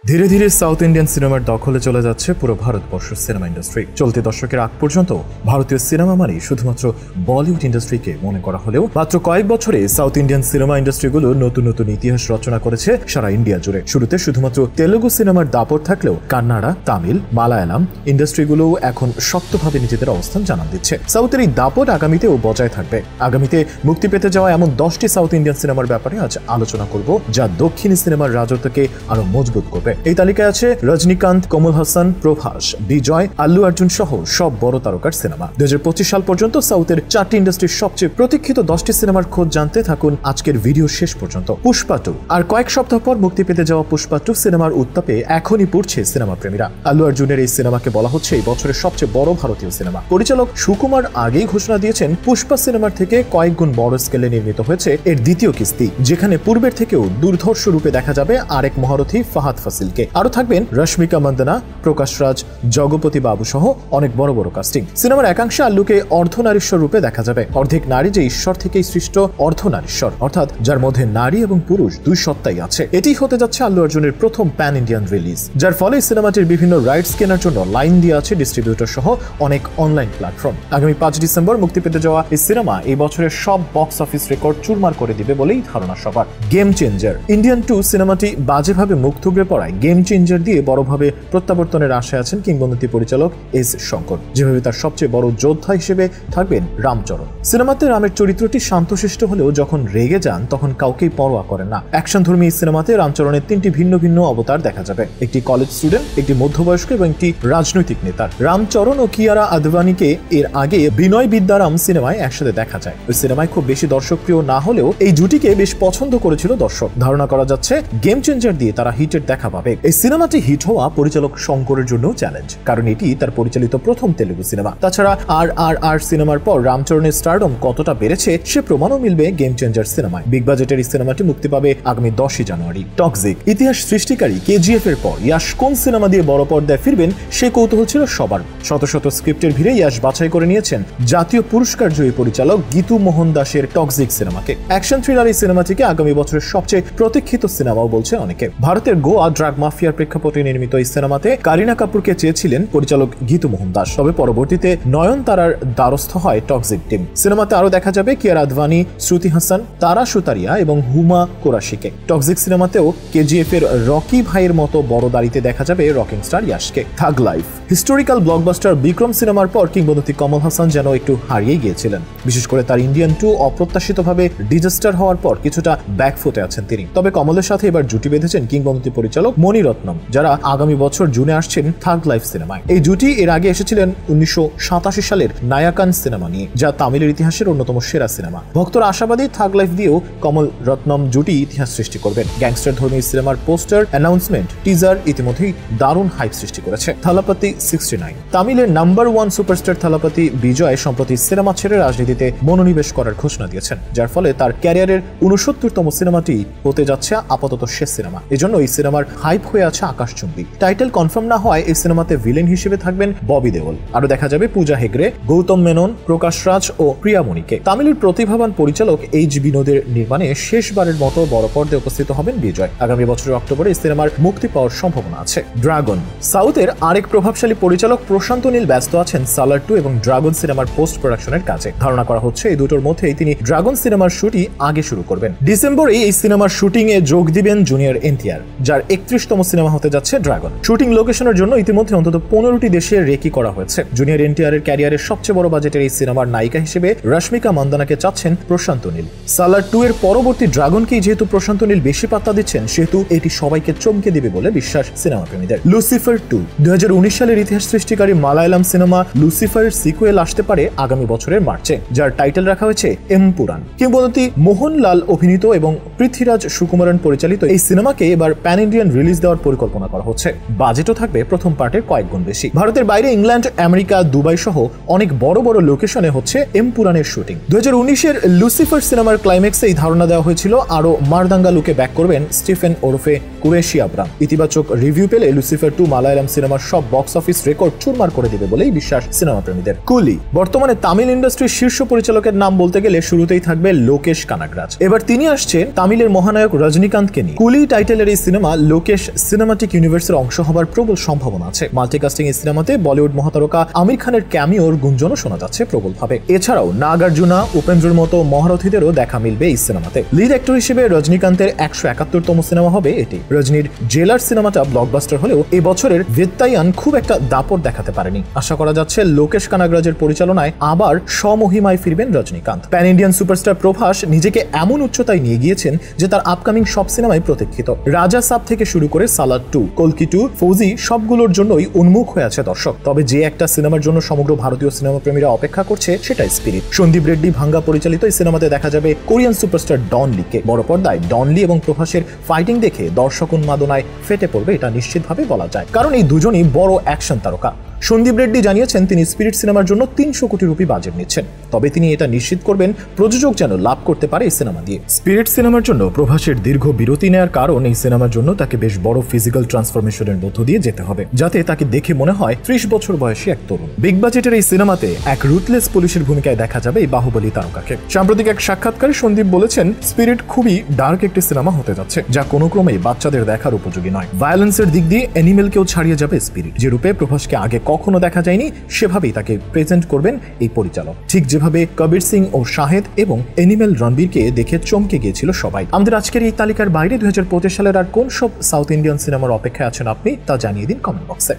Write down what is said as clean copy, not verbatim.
ধীরে ধীরে south Indian সিনেমার দখলে চলে যাচ্ছে পুরো ভারতবর্ষ সিনেমা ইন্ডাস্ট্রি। চলতি দশকের আগ পর্যন্ত ভারতীয় সিনেমা মানেই শুধুমাত্র বলিউড ইন্ডাস্ট্রিকে মনে করা হলেও মাত্র কয়েক বছরে সাউথ ইন্ডিয়ান সিনেমা ইন্ডাস্ট্রিগুলো নতুন নতুন ইতিহাস রচনা করেছে সারা ইন্ডিয়া জুড়ে। শুরুতে শুধুমাত্র তেলুগু সিনেমার দাপট থাকলেও কান্নাড়া, তামিল, মালায়ালাম ইন্ডাস্ট্রিগুলো এখন শক্তভাবে নিজেদের অবস্থান জানান দিচ্ছে। সাউথের এই দাপট আগামীতেও বজায় থাকবে। আগামীতে মুক্তি পেতে যাওয়া এমন 10টি সাউথ ইন্ডিয়ান সিনেমার ব্যাপারে আজ আলোচনা করব, যা দক্ষিণী সিনেমার রাজত্বকে আরো মজবুত করবে। এই তালিকায় আছে রজনীকান্ত, কমল হাসান, প্রভাস, বিজয়, আল্লু অর্জুন সহ সব বড় তারকার সিনেমা। 2025 সাল পর্যন্ত সাউথের 4টি ইন্ডাস্ট্রির সবচেয়ে প্রতীক্ষিত 10টি সিনেমার খোঁজ জানতে থাকুন আজকের ভিডিও শেষ পর্যন্ত। পুষ্পা 2 আর কয়েক সপ্তাহ পর মুক্তি পেতে যাওয়া পুষ্পা 2 সিনেমার উত্তাপে এখনই পড়ছে সিনেমা প্রেমীরা। আল্লু অর্জুনের এই সিনেমাকে বলা হচ্ছে এই বছরের সবচেয়ে বড় ভারতীয় সিনেমা। পরিচালক সুকুমার আগেই ঘোষণা দিয়েছেন পুষ্পা সিনেমার থেকে কয়েক গুণ বড় স্কেলে নির্মিত হয়েছে এর দ্বিতীয় কিস্তি, যেখানে পূর্বের থেকেও দুর্ধর্ষ রূপে দেখা যাবে আরেক মহারথী ফাহাদ ফাসিলকে। আরো থাকবেন রশ্মিকা মন্দনা, প্রকাশ রাজ, জগপতি বাবু সহ অনেক বড় বড় কাস্টিং। সিনেমার একাংশে আল্লুকে অর্ধনারীশ্বর রূপে দেখা যাবে। অর্ধেক নারী যে ঈশ্বর থেকেই সৃষ্ট অর্ধনারীশ্বর, অর্থাৎ যার মধ্যে নারী এবং পুরুষ দুই সত্তাই আছে। এটি হতে যাচ্ছে আল্লু অর্জুনের প্রথম প্যান ইন্ডিয়ান রিলিজ, যার ফলে সিনেমাটির বিভিন্ন রাইটস কেনার জন্য লাইন দিয়ে আছে ডিস্ট্রিবিউটর সহ অনেক অনলাইন প্ল্যাটফর্ম। আগামী 5 ডিসেম্বর মুক্তি পেতে যাওয়া এই সিনেমা এই বছরের সব বক্স অফিস রেকর্ড চুরমার করে দিবে বলেই ধারণা সবার। গেম চেঞ্জার ইন্ডিয়ান 2 সিনেমাটি বাজেভাবে মুখ থুবড়ে পড়ায় গেম চেঞ্জার দিয়ে বড়ভাবে প্রত্যাবর্তনের আশায় আছেন কিংবদন্তি পরিচালক এস শঙ্কর, যেভাবে তার সবচেয়ে বড় যোদ্ধা হিসেবে থাকবেন রামচরণ। সিনেমাতে রামের চরিত্রটি শান্তশিষ্ট হলেও যখন রেগে যান তখন কাউকেই পরোয়া করেন না। অ্যাকশনধর্মী এই সিনেমাতে রামচরণের 3টি ভিন্ন ভিন্ন অবতার দেখা যাবে, একটি কলেজ স্টুডেন্ট, একটি মধ্যবয়স্ক এবং একটি রাজনৈতিক নেতা। রামচরণ ও কিয়ারা আদভানিকে এর আগে বিনয় বিদ্যারাম সিনেমায় একসাথে দেখা যায়। ওই সিনেমায় খুব বেশি দর্শকপ্রিয় না হলেও এই জুটিকে বেশ পছন্দ করেছিল দর্শক। ধারণা করা যাচ্ছে গেম চেঞ্জার দিয়ে তারা হিটের দেখা পাবে। এই সিনেমাটি হিট হওয়া পরিচালক শঙ্করের জন্য চ্যালেঞ্জ, কারণ এটি তার পরিচালিত প্রথম তেলুগু সিনেমা। তাছাড়া আর সিনেমার পর রামচরণের স্টারডম কতটা বেড়েছে সে প্রমাণও মিলবে গেম চেঞ্জার সিনেমায়। বিগ বাজেটের এই সিনেমাটি মুক্তি পাবে আগামী 10 জানুয়ারি। টক্সিক ইতিহাস সৃষ্টিকারী কেজিএফ এর পর ইয়াশ কোন সিনেমা দিয়ে বড় পর্দায় ফিরবেন সে কৌতূহল ছিল সবার। শত শত স্ক্রিপ্টের ভিড়ে ইয়াশ বাছাই করে নিয়েছেন জাতীয় পুরস্কার জয়ী পরিচালক গীতু মোহন দাসের টক্সিক সিনেমাকে। অ্যাকশন থ্রিলার এই সিনেমাটিকে আগামী বছরের সবচেয়ে প্রতীক্ষিত সিনেমাও বলছে অনেকে। ভারতের গোয়া ড্রাগ মাফিয়ার প্রেক্ষাপটে নির্মিত এই সিনেমাতে কারিনা কাপুরকে চেয়েছিলেন পরিচালক গীতু মোহন দাস, তবে পরবর্তীতে নয়নতারার দ্বারস্থ হয় টক্সিক টিম। সিনেমাতে আরো দেখা যাবে কিয়ারা আদভানি, শ্রুতি হাসান, তারা সুতারিয়া এবং হুমা কোরাশিকে। টক্সিক সিনেমাতেও কেজিএফ এর রকি ভাইয়ের মতো বড় দাড়িতে দেখা যাবে রকিং স্টার ইয়াশকে। Thug life historical blockbuster Vikram সিনেমার পর কিংবদন্তি কমল হাসান যেন একটু হারিয়ে গিয়েছিলেন, বিশেষ করে তার ইন্ডিয়ান 2 অপ্রত্যাশিতভাবে ডিজাস্টার হওয়ার পর কিছুটা ব্যাকফুটে আছেন তিনি। তবে কমলের সাথে এবার জুটি বেঁধেছেন কিংবদন্তি পরিচালক মণিরত্নম, যারা আগামী বছর জুনে আসছেন থাগ লাইফ সিনেমায়। এই জুটি এর আগে এসেছিলেন 1987 সালের নায়াকান সিনেমা নিয়ে, যা তামিলের ইতিহাসের অন্যতম সেরা সিনেমা। ভক্তরা আশাবাদী থাগ লাইফ দিয়েও কমল রত্নম জুটি ইতিহাস সৃষ্টি করবেন। গ্যাংস্টার ধর্মী সিনেমার পোস্টার, অ্যানাউন্সমেন্ট, টিজার ইতিমধ্যেই দারুণ হাইপ সৃষ্টি করেছে। থালাপতি 69 তামিলের নাম্বার 1 সুপারস্টার থালাপতি বিজয় সম্প্রতি সিনেমা ছেড়ে রাজনীতিতে মনোনিবেশ করার ঘোষণা দিয়েছেন, যার ফলে তার ক্যারিয়ারের 69তম সিনেমাটি হতে যাচ্ছে আপাতত শেষ সিনেমা। এজন্য এই সিনেমার হাইপ হয়ে আছে আকাশচুম্বী। টাইটেল কনফার্ম না হয় এই সিনেমাতে ভিলেন হিসেবে থাকবেন ববি দেওল। আরো দেখা যাবে পূজা হেগড়ে, গৌতম মেনন, প্রকাশ রাজ ও প্রিয়ামণিকে। তামিলের প্রতিভাবান পরিচালক এইচ বিনোদের নির্মাণে শেষবারের মতো বড় পর্দায় উপস্থিত হবেন বিজয়। আগামী বছরের অক্টোবরে এই সিনেমার মুক্তি পাওয়ার সম্ভাবনা আছে। ড্রাগন সাউথের আরেক প্রভাবশালী পরিচালক প্রশান্ত নীল ব্যস্ত আছেন সালার 2 এবং ড্রাগন সিনেমার পোস্ট প্রোডাকশনের কাজে। ধারণা করা হচ্ছে এই দুটোর মধ্যেই তিনি ড্রাগন সিনেমার শুটিং আগে শুরু করবেন। ডিসেম্বরে এই সিনেমার শুটিং এ যোগ দিবেন জুনিয়র এনটিআর, যার 31তম সিনেমা হতে যাচ্ছে ড্রাগন। শুটিং লোকেশনের জন্য ইতিমধ্যে অন্তত 15টি দেশে রেকি করা হয়েছে। জুনিয়র এনটিআর এর ক্যারিয়ারের সবচেয়ে বড় বাজেটের এই সিনেমার নায়িকা হিসেবে রশ্মিকা মন্দনাকে চাচ্ছেন প্রশান্ত নীল। সালার 2 এর পরবর্তী ড্রাগনকেই যেহেতু প্রশান্ত নীল বেশি পাত্তা দিচ্ছেন, সেহেতু এটি সবাইকে চমকে দিবে বলে বিশ্বাস সিনেমা প্রেমীদের। লুসিফার 2 2019 সালের ইতিহাস সৃষ্টিকারী মালায়ালাম সিনেমা লুসিফারের সিকুয়েল আসতে পারে আগামী বছরের মার্চে, যার টাইটেল রাখা হয়েছে এমপুরান। কিংবদন্তি মোহনলাল অভিনীত এবং পৃথ্বীরাজ সুকুমারন পরিচালিত এই সিনেমাকে এবার প্যান ইন্ডিয়ান রিলিজ দেওয়ার পরিকল্পনা করা হচ্ছে। বাজেটও থাকবে প্রথম পার্টের কয়েক গুণ বেশি। ভারতের বাইরে ইংল্যান্ড, আমেরিকা, দুবাই সহ অনেক বড় বড় লোকেশনে হচ্ছে এমপুরানের শুটিং। 2019-এর লুসিফার সিনেমার ক্লাইম্যাক্সে এই ধারণা দেওয়া হয়েছিল আরো মারদাঙ্গা লুকে ব্যাক করবেন স্টিফেন ওরফে কুরেশি আব্রাম। ইতিবাচক রিভিউ পেলে লুসিফার 2 মালায়ালাম সিনেমার সব বক্স অফিস রেকর্ড চুরমার করে দিবে বলেই বিশ্বাস সিনেমা প্রেমীদের। কুলি বর্তমানে তামিল ইন্ডাস্ট্রির শীর্ষ পরিচালকের নাম বলতে গেলে শুরুতেই থাকবে লোকেশ কানাগরাজ। এবার তিনি আসছেন তামিলের মহানায়ক রজনীকান্তকে নিয়ে। কুলি টাইটেলের এই সিনেমা লোকে বিশেষ সিনেমাটিক ইউনিভার্সের অংশ হবার প্রবল সম্ভাবনা আছে। মাল্টিকাস্টিং এই সিনেমাতে বলিউড মহাতারকা আমির খানের ক্যামিওর গুঞ্জনও শোনা যাচ্ছে প্রবলভাবে। এছাড়াও নাগার্জুনা, উপেন্দ্রর মতো মহারথীদেরও দেখা মিলবে এই সিনেমাতে। লিড অ্যাক্টর হিসেবে রজনীকান্তের 171তম সিনেমা হবে এটি। রজনীর জেলার সিনেমাটা ব্লকবাস্টার হলেও এবছরের ভেত্তাইয়ান খুব একটা দাপট দেখাতে পারেনি। আশা করা যাচ্ছে লোকেশ কানাগরাজের পরিচালনায় আবার স্বমহিমায় ফিরবেন Rajinikanth. Pan Indian superstar Prabhas নিজেকে এমন উচ্চতায় নিয়ে গিয়েছেন যে তার আপকামিং সব সিনেমায় প্রতীক্ষিত। রাজা সাব থেকে শুরু করে সালাদ 2, কলকি 2, ফৌজি সবগুলোর জন্যই উন্মুখ হয়ে আছে দর্শক। তবে যে একটা সিনেমার জন্য সমগ্র ভারতীয় সিনেমা প্রেমীরা অপেক্ষা করছে সেটাই স্পিরিট। সন্দীপ রেড্ডি ভাঙ্গা পরিচালিত এই সিনেমাতে দেখা যাবে কোরিয়ান সুপারস্টার ডন লিকে। বড় পর্দায় ডন লি এবং প্রভাসের ফাইটিং দেখে দর্শক উন্মাদনায় ফেটে পড়বে এটা নিশ্চিতভাবে বলা যায়, কারণ এই দুজনই বড় অ্যাকশন তারকা। সন্দীপ রেড্ডি জানিয়েছেন তিনি স্পিরিট সিনেমার জন্য 300 কোটি রুপি বাজেট নিচ্ছেন, তবে তিনি এটা নিশ্চিত করবেন প্রযোজক যেন লাভ করতে পারে এই সিনেমা দিয়ে। স্পিরিট সিনেমার জন্য প্রভাসের দীর্ঘ বিরতি নেওয়ার কারণ এই সিনেমার জন্য তাকে বেশ বড় ফিজিক্যাল ট্রান্সফরমেশনের মধ্য দিয়ে যেতে হবে, যাতে তাকে দেখে মনে হয় 30 বছর বয়সী এক তরুণ। বিগ বাজেটের এই সিনেমাতে এক রুথলেস পুলিশের ভূমিকায় দেখা যাবে এই বাহুবলী তারকাকে। সাম্প্রতিক এক সাক্ষাৎকারে সন্দীপ বলেছেন স্পিরিট খুবই ডার্ক একটি সিনেমা হতে যাচ্ছে, যা কোনো ক্রমেই বাচ্চাদের দেখার উপযোগী নয়। ভায়োলেন্সের দিক দিয়ে অ্যানিমেলকেও ছাড়িয়ে যাবে স্পিরিট। যে রূপে প্রভাসকে আগে কখনো দেখা যায়নি সেভাবেই তাকে প্রেজেন্ট করবেন এই পরিচালক, ঠিক যেভাবে কবির সিং ও শাহেদ এবং অ্যানিমেল রণবীরকে দেখে চমকে গিয়েছিল সবাই। আমাদের আজকের এই তালিকার বাইরে 2025 সালের আর কোন সব সাউথ ইন্ডিয়ান সিনেমার অপেক্ষায় আছেন আপনি তা জানিয়ে দিন কমেন্ট বক্সে।